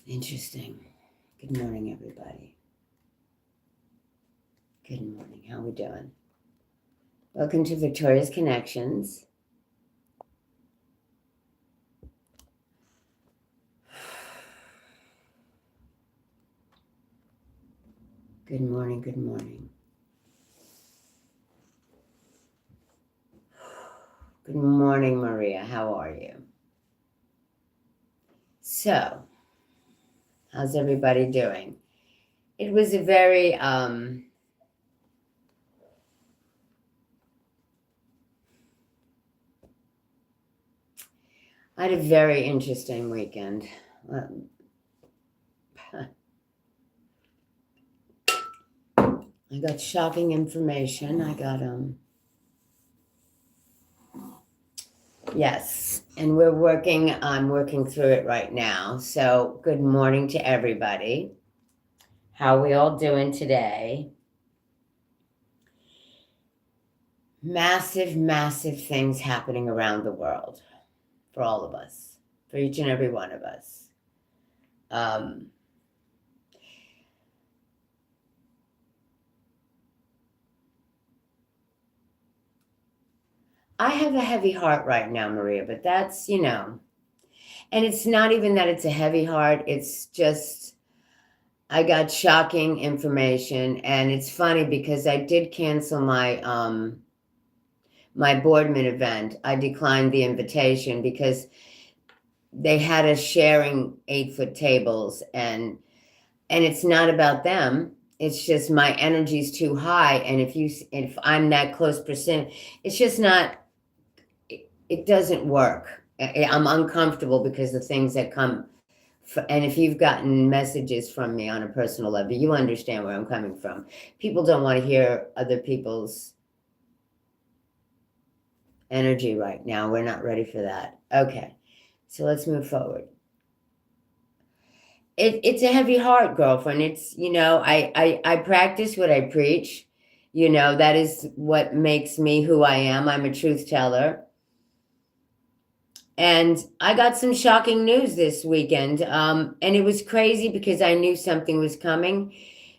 Interesting. Good morning, everybody. Good morning. How we doing? Welcome to Victoria's Connections. Good morning. Good morning. Good morning, Maria. How are you? So, how's everybody doing? It was a very I had a very interesting weekend. I got shocking information. Yes, and I'm working through it right now. So, good morning to everybody. How we all doing today? Massive, massive things happening around the world for all of us, for each and every one of us. I have a heavy heart right now, Maria, but that's, and it's not even that it's a heavy heart. It's just, I got shocking information, and it's funny because I did cancel my Boardman event. I declined the invitation because they had us sharing 8-foot tables, and it's not about them. It's just my energy's too high, and if I'm that close percent, it's just not. It doesn't work. I'm uncomfortable because the things that come. And if you've gotten messages from me on a personal level, you understand where I'm coming from. People don't want to hear other people's energy right now. We're not ready for that. Okay, so let's move forward. It's a heavy heart, girlfriend. It's, I practice what I preach. That is what makes me who I am. I'm a truth teller. And I got some shocking news this weekend. And it was crazy because I knew something was coming,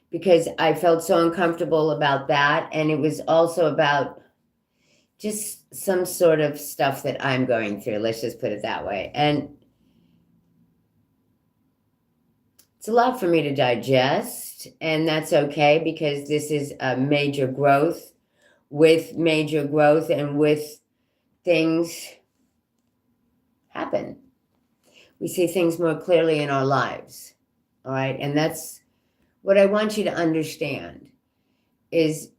because I felt so uncomfortable about that. And it was also about just some sort of stuff that I'm going through. Let's just put it that way. And it's a lot for me to digest, and that's okay, because this is a major growth. With major growth and with things happen, we see things more clearly in our lives. All right. And that's what I want you to understand is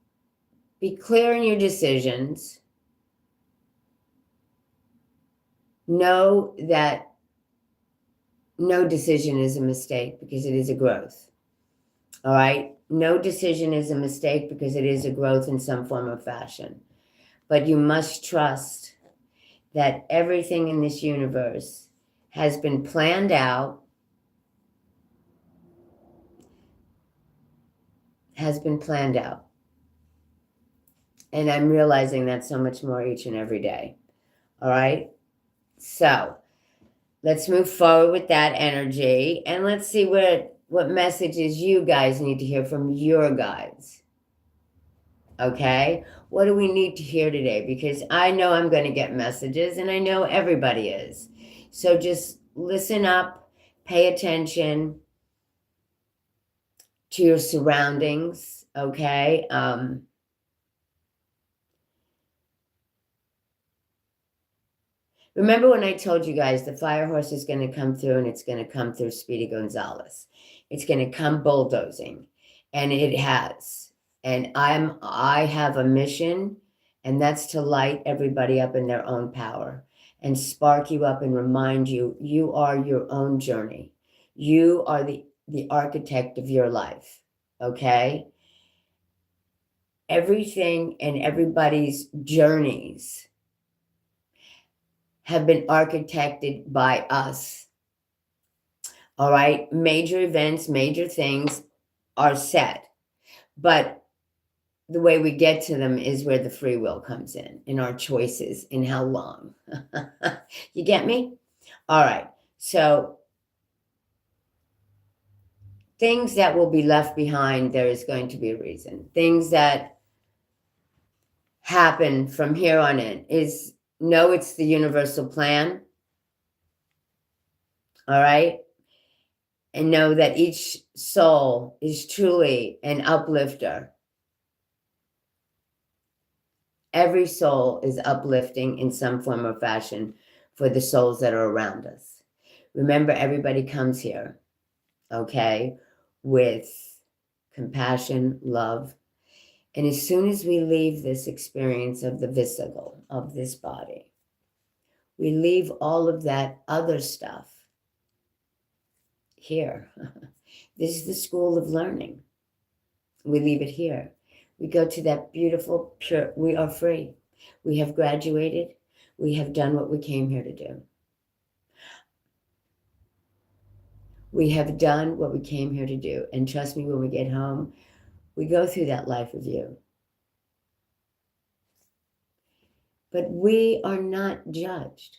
be clear in your decisions. Know that no decision is a mistake, because it is a growth. All right. No decision is a mistake, because it is a growth in some form or fashion. But you must trust that everything in this universe has been planned out, And I'm realizing that so much more each and every day. All right. So let's move forward with that energy, and let's see what messages you guys need to hear from your guides. Okay. What do we need to hear today? Because I know I'm going to get messages, and I know everybody is. So just listen up, pay attention to your surroundings. Okay. Remember when I told you guys the fire horse is going to come through, and it's going to come through Speedy Gonzalez. It's going to come bulldozing, and it has. And I have a mission, and that's to light everybody up in their own power and spark you up and remind you, you are your own journey. You are the architect of your life. Okay? Everything and everybody's journeys have been architected by us. All right. Major events, major things are set. But the way we get to them is where the free will comes in our choices, in how long. You get me? All right. So things that will be left behind, there is going to be a reason. Things that happen from here on in is, no, it's the universal plan. All right. And know that each soul is truly an uplifter. Every soul is uplifting in some form or fashion for the souls that are around us. Remember, everybody comes here, okay, with compassion, love. And as soon as we leave this experience of the physical, of this body, we leave all of that other stuff here. This is the school of learning. We leave it here. We go to that beautiful, pure, we are free. We have graduated. We have done what we came here to do. We have done what we came here to do. And trust me, when we get home, we go through that life review. But we are not judged.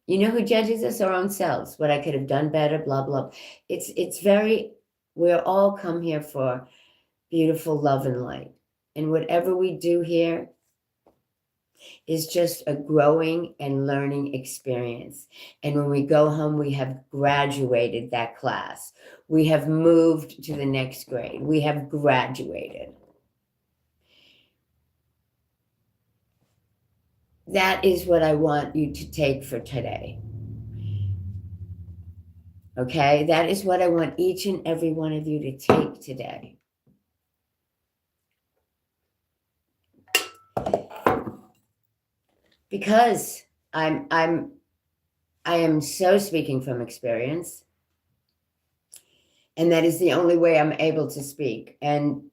You know who judges us? Our own selves. What I could have done better, blah, blah. It's very, we're all come here for beautiful love and light. And whatever we do here is just a growing and learning experience. And when we go home, we have graduated that class. We have moved to the next grade. We have graduated. That is what I want you to take for today. Okay? That is what I want each and every one of you to take today. Because I am so speaking from experience. And that is the only way I'm able to speak. And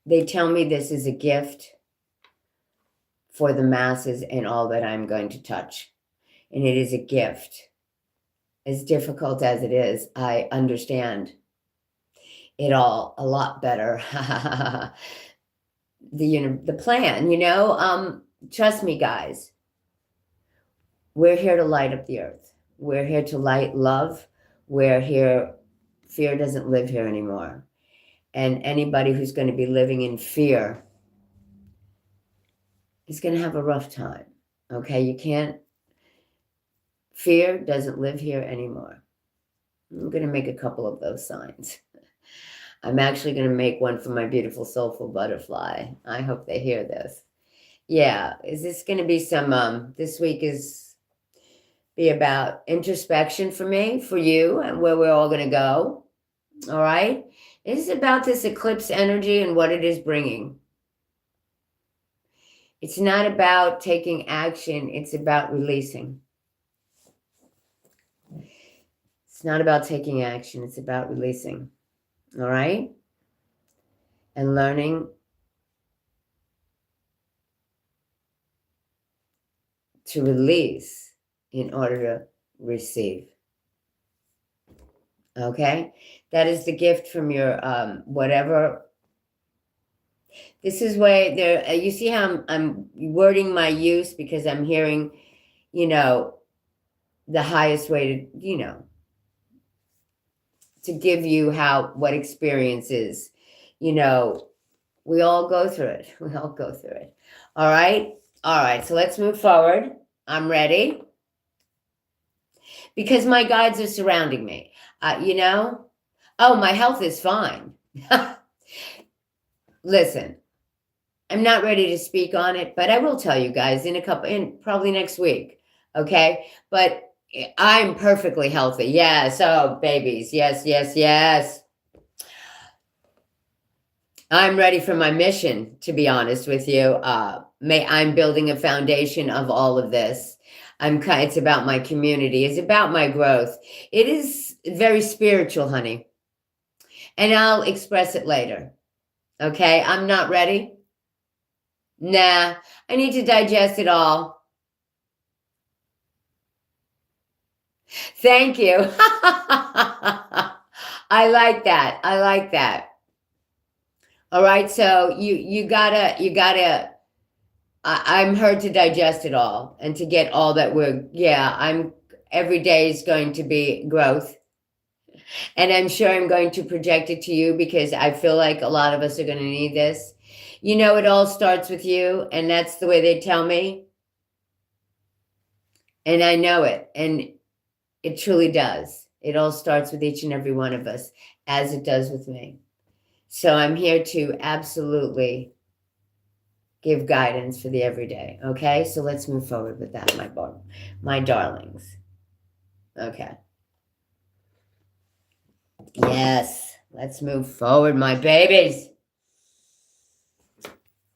they tell me this is a gift for the masses and all that I'm going to touch. And it is a gift. As difficult as it is, I understand it all a lot better. The plan, you know, trust me, guys. We're here to light up the earth. We're here to light love. We're here. Fear doesn't live here anymore. And anybody who's going to be living in fear is going to have a rough time. Okay? You can't. Fear doesn't live here anymore. I'm going to make a couple of those signs. I'm actually going to make one for my beautiful soulful butterfly. I hope they hear this. Yeah. Is this going to be some, this week is be about introspection for me, for you, and where we're all going to go. All right. This is about this eclipse energy and what it is bringing. It's not about taking action. It's about releasing. It's not about taking action. It's about releasing. All right? And learning to release in order to receive. Okay? That is the gift from your whatever. This is why there, you see how I'm wording my use, because I'm hearing, you know, the highest way to, you know, to give you what experience is. You know, we all go through it. We all go through it. All right? All right. So let's move forward. I'm ready. Because my guides are surrounding me. You know? Oh, my health is fine. Listen, I'm not ready to speak on it, but I will tell you guys in probably next week. Okay? But I'm perfectly healthy. Yes. Oh, babies. Yes, yes, yes. I'm ready for my mission, to be honest with you. I'm building a foundation of all of this. It's about my community. It's about my growth. It is very spiritual, honey. And I'll express it later. Okay? I'm not ready. Nah, I need to digest it all. Thank you. I like that. I like that. All right. So you gotta, I'm here to digest it all and to get all that every day is going to be growth. And I'm sure I'm going to project it to you because I feel like a lot of us are going to need this. You know, it all starts with you, and that's the way they tell me. And I know it, and it truly does. It all starts with each and every one of us, as it does with me. So I'm here to absolutely give guidance for the everyday. Okay, so let's move forward with that, my darlings. Okay. Yes, let's move forward, my babies.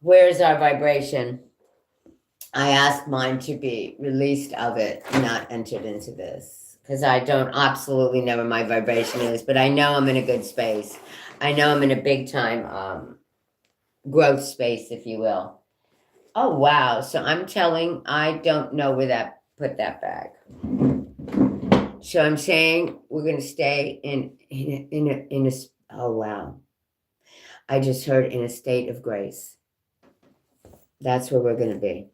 Where's our vibration? I asked mine to be released of it, not entered into this, because I don't absolutely know where my vibration is, but I know I'm in a good space. I know I'm in a big time growth space, if you will. Oh, wow. So I'm telling, I don't know where put that back. So I'm saying we're going to stay in a, oh, wow. I just heard in a state of grace. That's where we're going to be.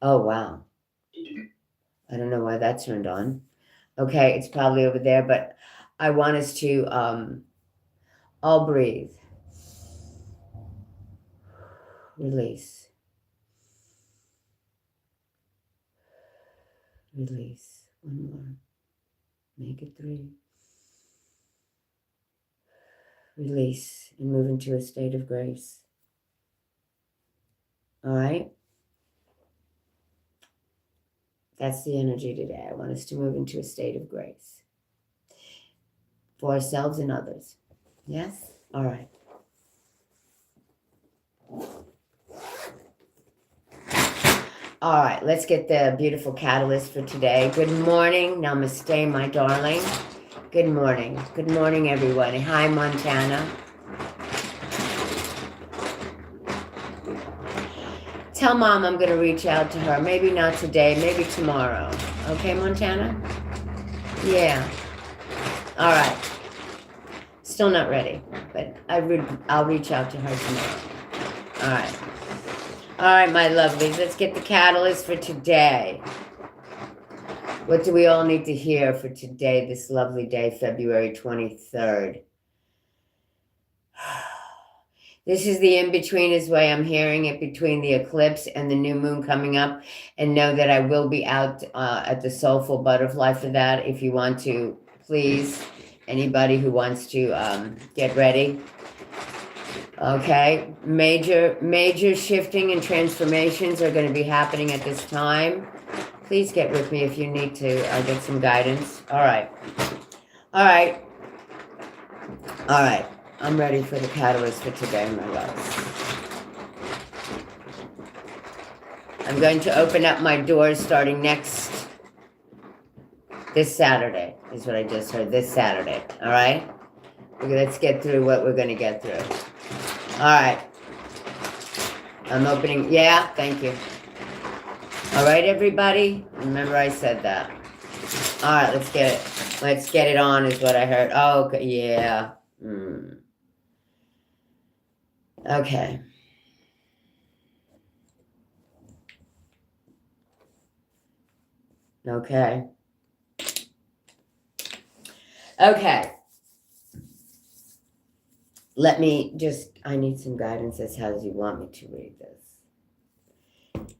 Oh, wow. I don't know why that turned on. Okay, it's probably over there, but I want us to all breathe. Release. Release. One more. Make it 3. Release and move into a state of grace. All right? That's the energy today. I want us to move into a state of grace for ourselves and others. Yes? All right. All right, let's get the beautiful catalyst for today. Good morning. Namaste, my darling. Good morning. Good morning, everyone. Hi, Montana. Tell Mom I'm going to reach out to her. Maybe not today, maybe tomorrow. Okay, Montana? Yeah. All right. Still not ready, but I'll reach out to her tomorrow. All right. All right, my lovelies. Let's get the catalyst for today. What do we all need to hear for today, this lovely day, February 23rd? This is the in-between is way I'm hearing it between the eclipse and the new moon coming up. And know that I will be out at the Soulful Butterfly for that. If you want to, please, anybody who wants to get ready. Okay, major shifting and transformations are going to be happening at this time. Please get with me if you need to get some guidance. All right. All right. All right. I'm ready for the catalyst for today, my loves. I'm going to open up my doors starting this Saturday, is what I just heard, this Saturday. All right? Let's get through what we're going to get through. All right. I'm opening. Yeah, thank you. All right, everybody. Remember I said that. All right, let's get it. Let's get it on is what I heard. Oh, okay. Yeah. Okay. Okay. Okay. Let me just, I need some guidance as how you want me to read this.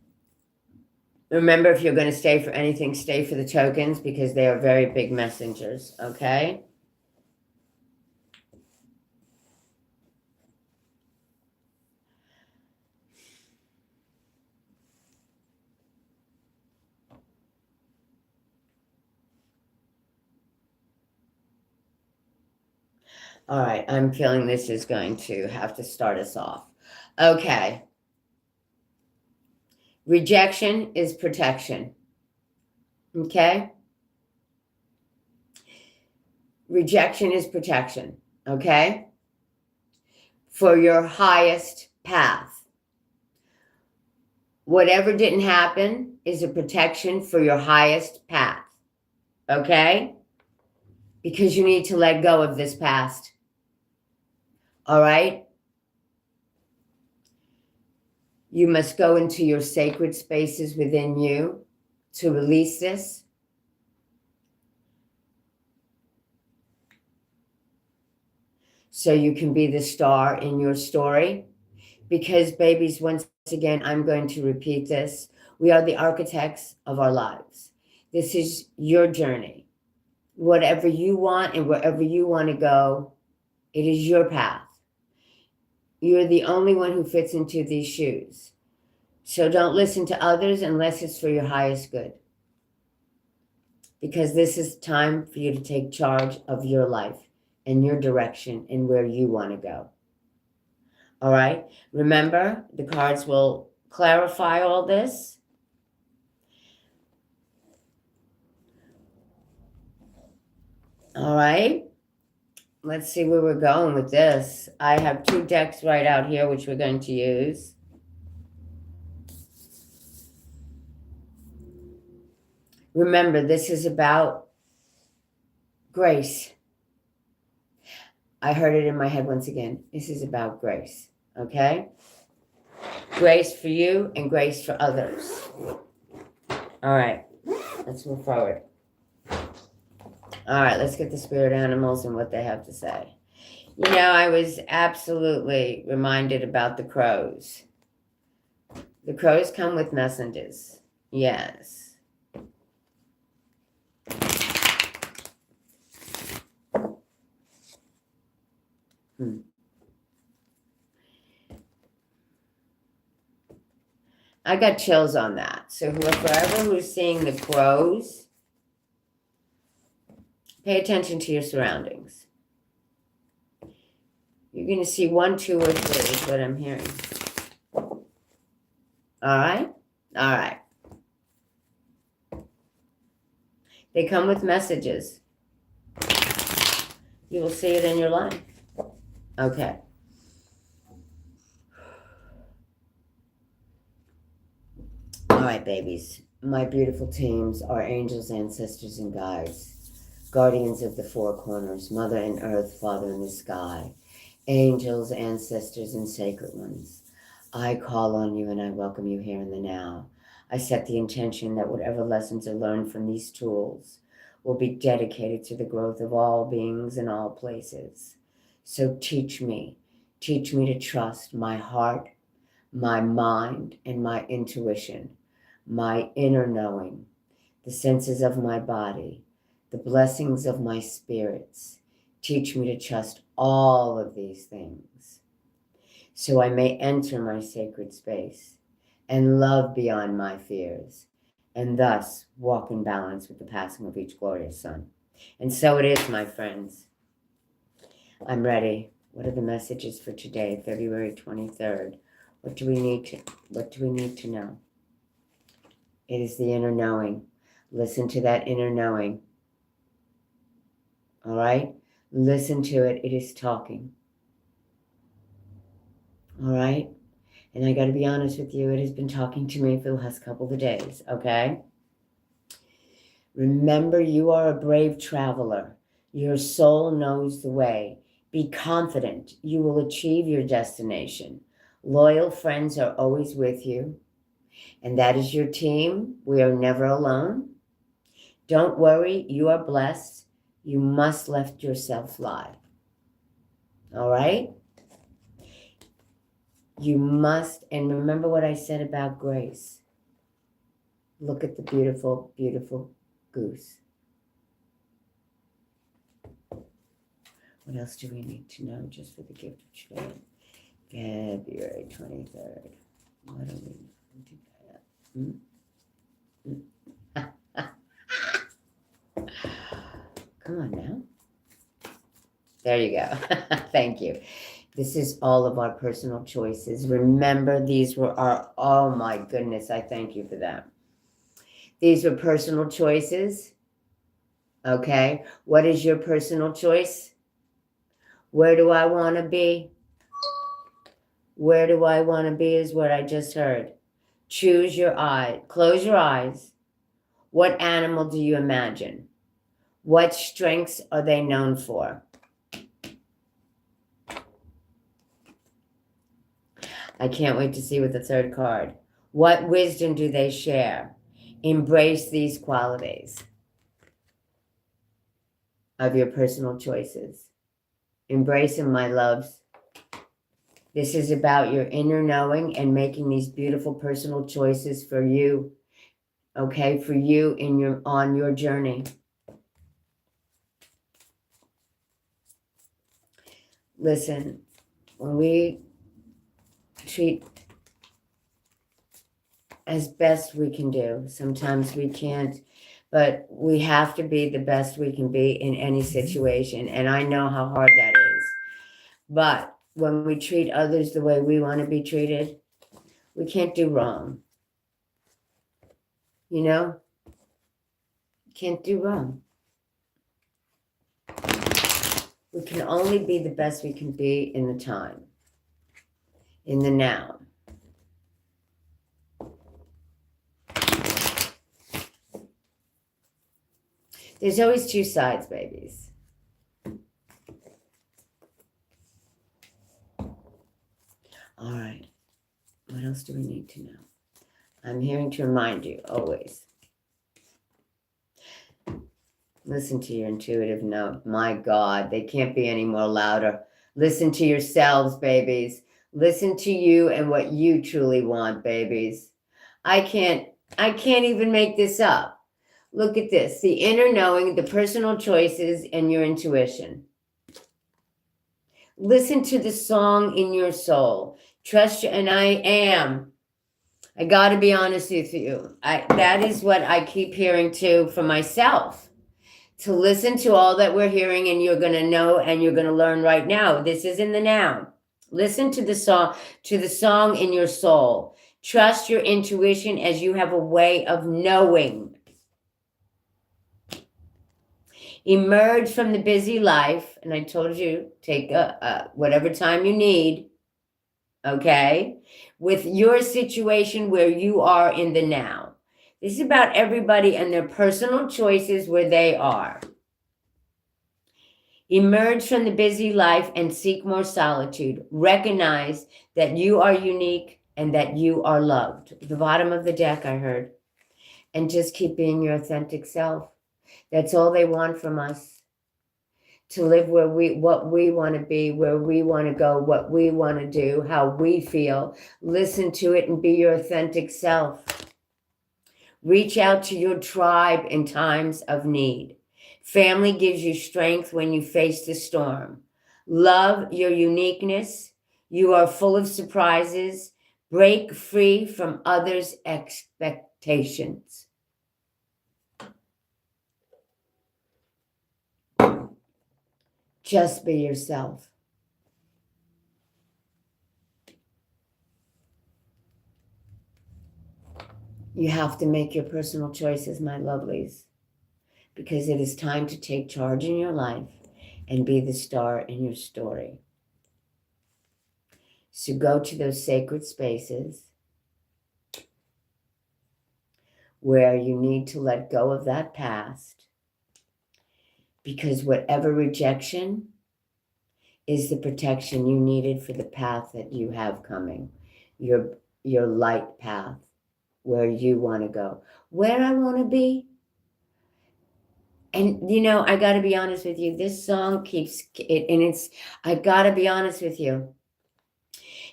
Remember, if you're going to stay for anything, stay for the tokens because they are very big messengers, okay? All right, I'm feeling this is going to have to start us off. Okay. Rejection is protection. Okay? Rejection is protection. Okay? For your highest path. Whatever didn't happen is a protection for your highest path. Okay? Because you need to let go of this past. All right? You must go into your sacred spaces within you to release this. so you can be the star in your story. Because, babies, once again, I'm going to repeat this. We are the architects of our lives. This is your journey. Whatever you want and wherever you want to go, it is your path. You're the only one who fits into these shoes. So don't listen to others unless it's for your highest good. Because this is time for you to take charge of your life and your direction and where you want to go. All right? Remember, the cards will clarify all this. All right? Let's see where we're going with this. I have 2 decks right out here, which we're going to use. Remember, this is about grace. I heard it in my head once again. This is about grace, okay? Grace for you and grace for others. All right, let's move forward. All right, let's get the spirit animals and what they have to say. You know, I was absolutely reminded about the crows. The crows come with messengers. Yes. I got chills on that. So forever who's seeing the crows, pay attention to your surroundings. You're going to see 1, 2, or 3 is what I'm hearing. All right? All right. They come with messages. You will see it in your life. Okay. All right, babies. My beautiful teams are angels, ancestors, and guides. Guardians of the 4 corners, Mother in earth, Father in the sky. Angels, ancestors, and sacred ones. I call on you and I welcome you here in the now. I set the intention that whatever lessons are learned from these tools will be dedicated to the growth of all beings in all places. So teach me to trust my heart, my mind, and my intuition, my inner knowing, the senses of my body, the blessings of my spirits. Teach me to trust all of these things so I may enter my sacred space and love beyond my fears, and thus walk in balance with the passing of each glorious sun. And so it is, my friends. I'm ready. What are the messages for today, February 23rd? What do we need to know? It is the inner knowing. Listen to that inner knowing. All right? Listen to it. It is talking. All right? And I got to be honest with you, it has been talking to me for the last couple of days, okay? Remember, you are a brave traveler. Your soul knows the way. Be confident you will achieve your destination. Loyal friends are always with you. And that is your team. We are never alone. Don't worry, you are blessed. You must let yourself fly. All right? You must, and remember what I said about grace. Look at the beautiful, beautiful goose. What else do we need to know just for the gift of today? February 23rd. What do we do that? Come on now. There you go. Thank you. This is all of our personal choices. Remember, these were our, oh my goodness, I thank you for that. These were personal choices. Okay. What is your personal choice? Where do I want to be? Where do I want to be is what I just heard. Choose your eye. Close your eyes. What animal do you imagine? What strengths are they known for? I can't wait to see with the 3rd card. What wisdom do they share? Embrace these qualities of your personal choices. Embrace them, my loves. This is about your inner knowing and making these beautiful personal choices for you. Okay, for you on your journey. Listen, when we treat as best we can do, sometimes we can't, but we have to be the best we can be in any situation. And I know how hard that is. But when we treat others the way we want to be treated, we can't do wrong. You know? Can't do wrong. We can only be the best we can be in the time, in the now. There's always two sides, babies. All right. What else do we need to know? I'm here to remind you, always. Listen to your intuitive note. My God, they can't be any more louder. Listen to yourselves, babies. Listen to you and what you truly want, babies. I can't even make this up. Look at this. The inner knowing, the personal choices, and your intuition. Listen to the song in your soul. Trust you, and I am. I got to be honest with you. That is what I keep hearing too for myself. To listen to all that we're hearing, and you're going to know and you're going to learn right now. This is in the now. Listen to the song in your soul. Trust your intuition as you have a way of knowing. Emerge from the busy life, and I told you, take whatever time you need, okay, with your situation where you are in the now. This is about everybody and their personal choices where they are. Emerge from the busy life and seek more solitude. Recognize that you are unique and that you are loved. The bottom of the deck, I heard. And just keep being your authentic self. That's all they want from us. To live what we want to be, where we want to go, what we want to do, how we feel. Listen to it and be your authentic self. Reach out to your tribe in times of need. Family gives you strength when you face the storm. Love your uniqueness. You are full of surprises. Break free from others' expectations. Just be yourself. You have to make your personal choices, my lovelies, because it is time to take charge in your life and be the star in your story. So go to those sacred spaces where you need to let go of that past, because whatever rejection is the protection you needed for the path that you have coming, your light path, where you want to go, where I want to be. And, you know, I got to be honest with you. This song keeps it, and it's, I got to be honest with you.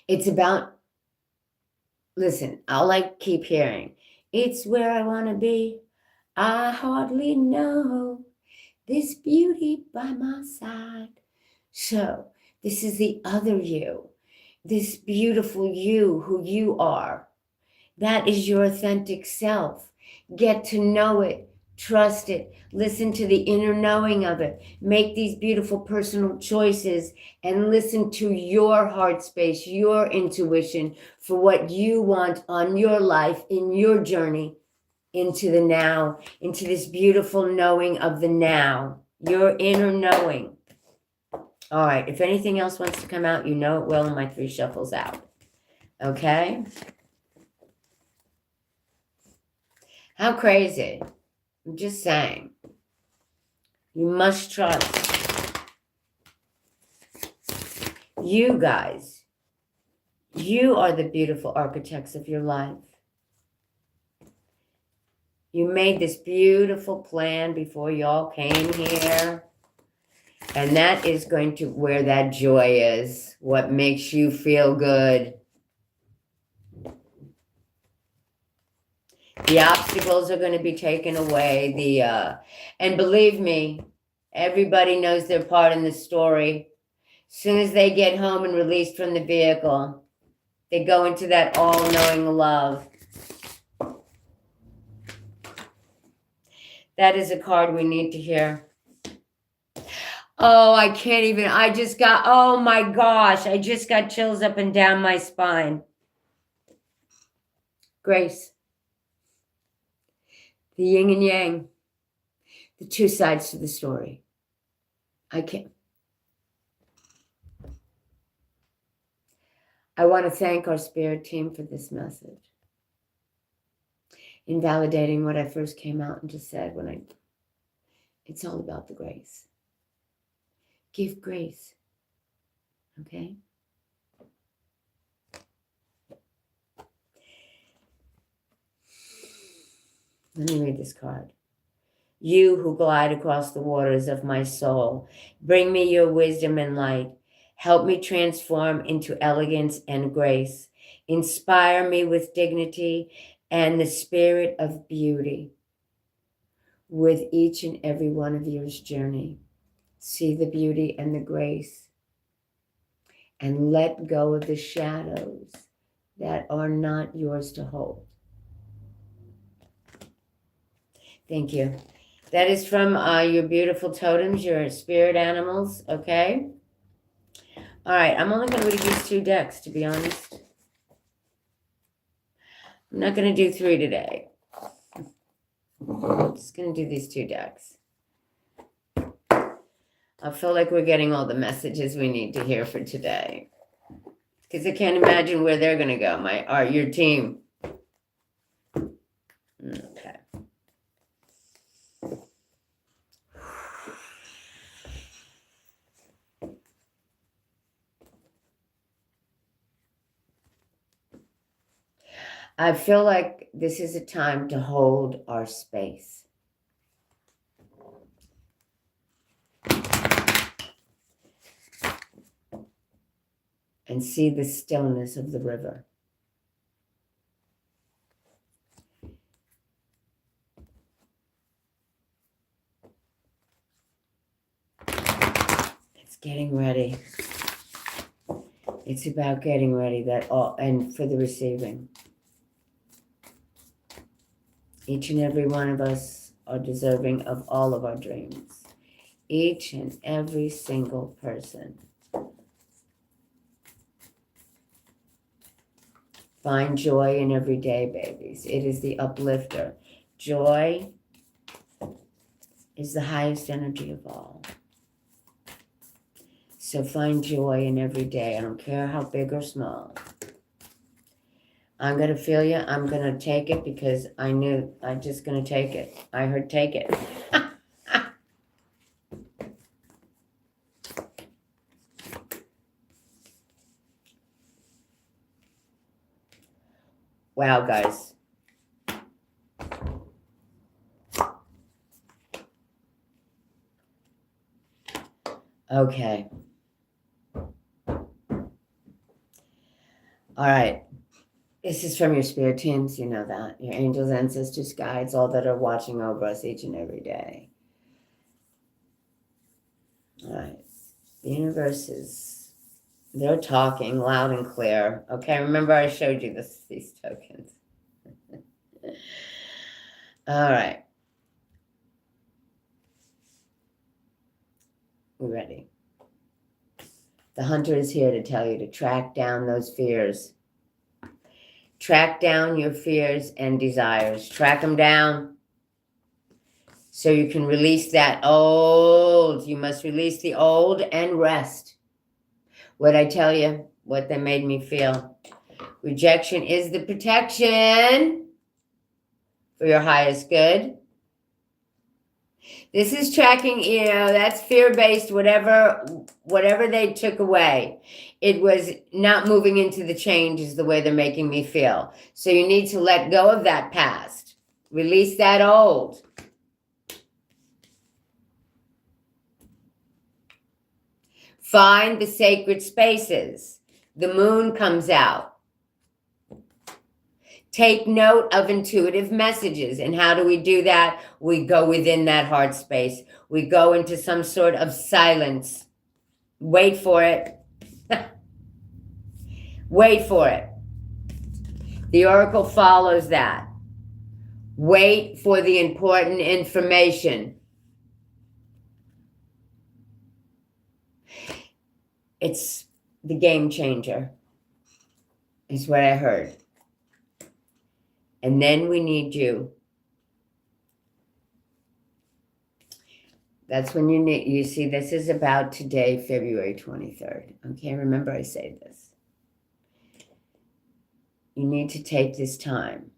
It's about, listen, all I keep hearing, it's where I want to be. I hardly know this beauty by my side. So this is the other you, this beautiful you, who you are. That is your authentic self. Get to know it. Trust it. Listen to the inner knowing of it. Make these beautiful personal choices and listen to your heart space, your intuition for what you want on your life, in your journey into the now, into this beautiful knowing of the now, your inner knowing. All right. If anything else wants to come out, you know it will in my 3 shuffles out. Okay? How crazy. I'm just saying. You must trust. You guys, you are the beautiful architects of your life. You made this beautiful plan before y'all came here. And that is going to where that joy is, what makes you feel good. The obstacles are going to be taken away. And believe me, everybody knows their part in the story. As soon as they get home and released from the vehicle, they go into that all-knowing love. That is a card we need to hear. Oh, I can't even, oh my gosh, I just got chills up and down my spine. Grace. The yin and yang. The two sides to the story. I want to thank our spirit team for this message. Invalidating what I first came out and just said it's all about the grace. Give grace. Okay? Let me read this card. You who glide across the waters of my soul, bring me your wisdom and light. Help me transform into elegance and grace. Inspire me with dignity and the spirit of beauty. With each and every one of yours journey, see the beauty and the grace, and let go of the shadows that are not yours to hold. Thank you. That is from your beautiful totems, your spirit animals, okay? All right, I'm only going to read these 2 decks, to be honest. I'm not going to do 3 today. I'm just going to do these 2 decks. I feel like we're getting all the messages we need to hear for today. Because I can't imagine where they're going to go, your team. Okay. I feel like this is a time to hold our space. And see the stillness of the river. It's getting ready. It's about getting ready, and for the receiving. Each and every one of us are deserving of all of our dreams. Each and every single person. Find joy in every day, babies. It is the uplifter. Joy is the highest energy of all. So find joy in every day. I don't care how big or small. I'm going to feel you. I'm going to take it because I'm just going to take it. I heard take it. Wow, guys. Okay. All right. This is from your spirit teams. You know that. Your angels, ancestors, guides, all that are watching over us each and every day. All right. The universe they're talking loud and clear. Okay, remember I showed you these tokens. All right. We're ready. The hunter is here to tell you to track down those fears. Track down your fears and desires. Track them down so you can release that old. You must release the old and rest. What I tell you, what they made me feel. Rejection is the protection for your highest good. This is tracking, that's fear-based, whatever they took away. It was not moving into the change is the way they're making me feel. So you need to let go of that past. Release that old. Find the sacred spaces. The moon comes out. Take note of intuitive messages. And how do we do that? We go within that heart space. We go into some sort of silence. Wait for it. Wait for it. The oracle follows that. Wait for the important information. It's the game changer, is what I heard. And then we need you. That's when you see, this is about today, February 23rd. Okay, remember I say this. You need to take this time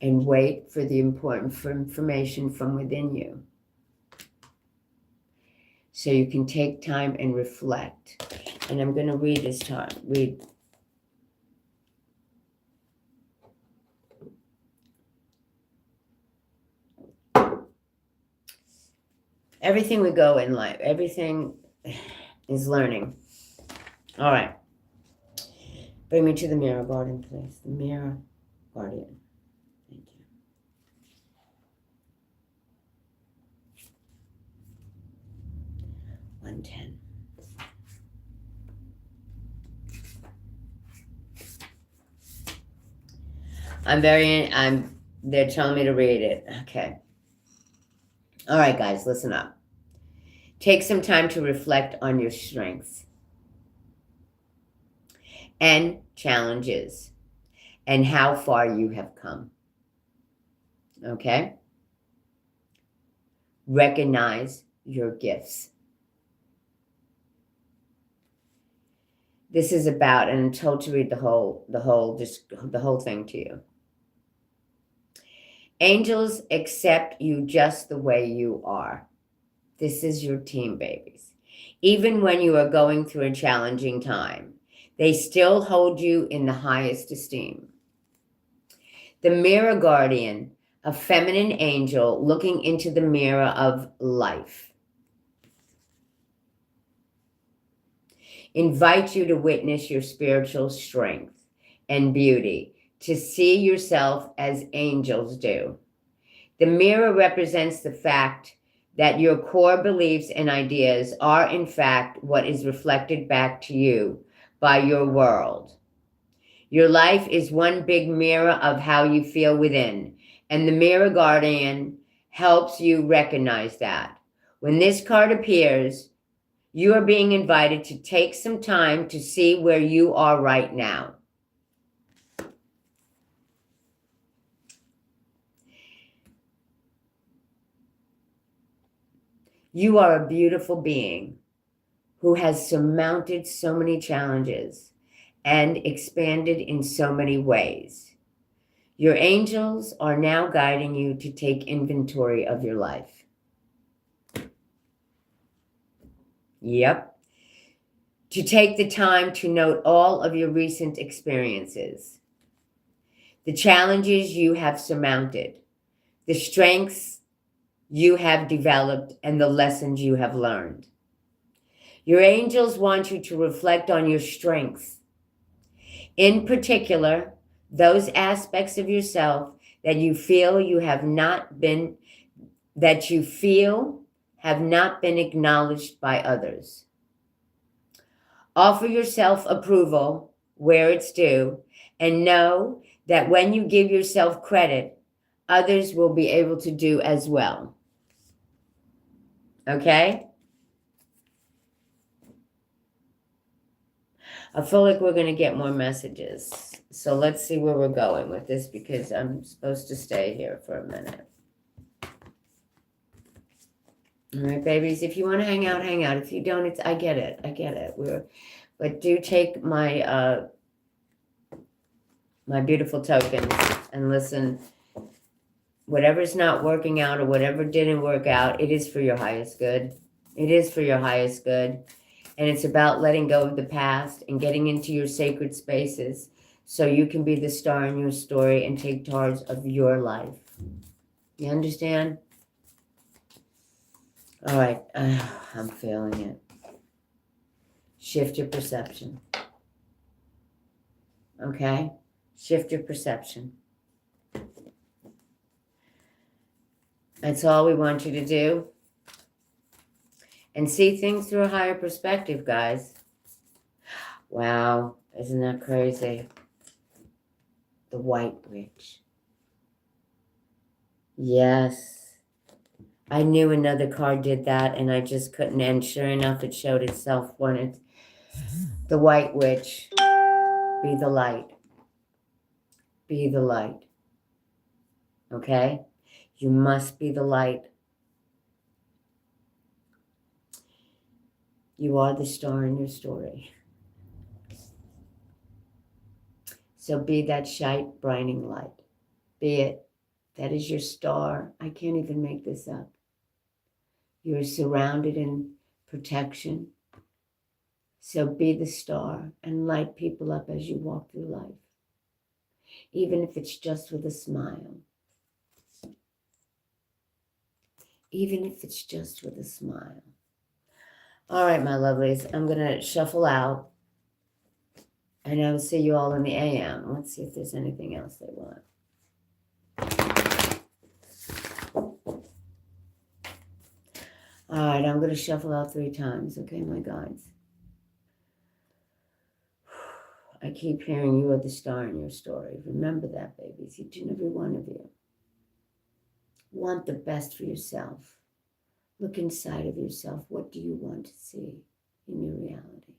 and wait for the important information from within you. So you can take time and reflect. And I'm going to read this time. Read. Everything we go in life, everything is learning. All right. Bring me to the mirror guardian, please. The mirror guardian. Thank you. $110. They're telling me to read it. Okay. All right, guys, listen up. Take some time to reflect on your strengths and challenges and how far you have come. Okay? Recognize your gifts. This is about, and I'm told to read the whole thing to you. Angels accept you just the way you are. This is your team, babies. Even when you are going through a challenging time, they still hold you in the highest esteem. The mirror guardian, a feminine angel looking into the mirror of life, invites you to witness your spiritual strength and beauty, to see yourself as angels do. The mirror represents the fact that your core beliefs and ideas are in fact what is reflected back to you by your world. Your life is one big mirror of how you feel within, and the mirror guardian helps you recognize that. When this card appears, you are being invited to take some time to see where you are right now. You are a beautiful being who has surmounted so many challenges and expanded in so many ways. Your angels are now guiding you to take inventory of your life. Yep. To take the time to note all of your recent experiences, the challenges you have surmounted, the strengths you have developed, and the lessons you have learned. Your angels want you to reflect on your strengths. In particular, those aspects of yourself that you feel have not been acknowledged by others. Offer yourself approval where it's due, and know that when you give yourself credit, others will be able to do as well. Okay? I feel like we're going to get more messages. So let's see where we're going with this, because I'm supposed to stay here for a minute. All right, babies, if you want to hang out, hang out. If you don't, I get it. But do take my my beautiful tokens and listen. Whatever's not working out or whatever didn't work out, it is for your highest good. It is for your highest good. And it's about letting go of the past and getting into your sacred spaces so you can be the star in your story and take charge of your life. You understand? All right. I'm feeling it. Shift your perception. Okay? Shift your perception. That's all we want you to do. And see things through a higher perspective, guys. Wow, isn't that crazy? The White Witch. Yes. I knew another card did that, and I just couldn't. And sure enough, it showed itself when it's the White Witch. Be the light. Be the light. Okay? You must be the light. You are the star in your story. So be that shine, brighting light. Be it. That is your star. I can't even make this up. You're surrounded in protection. So be the star and light people up as you walk through life. Even if it's just with a smile. Even if it's just with a smile. All right, my lovelies. I'm going to shuffle out. And I will see you all in the AM. Let's see if there's anything else they want. All right, I'm going to shuffle out 3 times. Okay, my guides. I keep hearing you are the star in your story. Remember that, babies, each and every one of you. Want the best for yourself. Look inside of yourself. What do you want to see in your reality?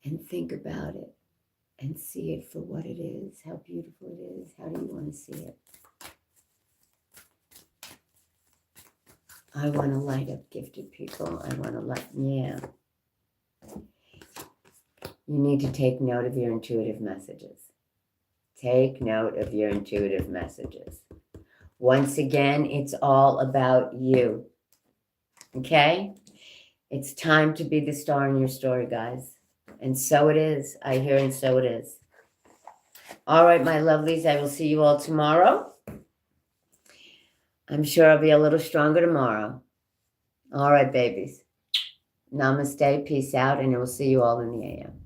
And think about it and see it for what it is, how beautiful it is. How do you want to see it? I want to light up gifted people. I want to light, yeah. You need to take note of your intuitive messages. Take note of your intuitive messages. Once again, it's all about you. Okay? It's time to be the star in your story, guys. And so it is. I hear, and so it is. All right, my lovelies, I will see you all tomorrow. I'm sure I'll be a little stronger tomorrow. All right, babies. Namaste, peace out, and I will see you all in the AM.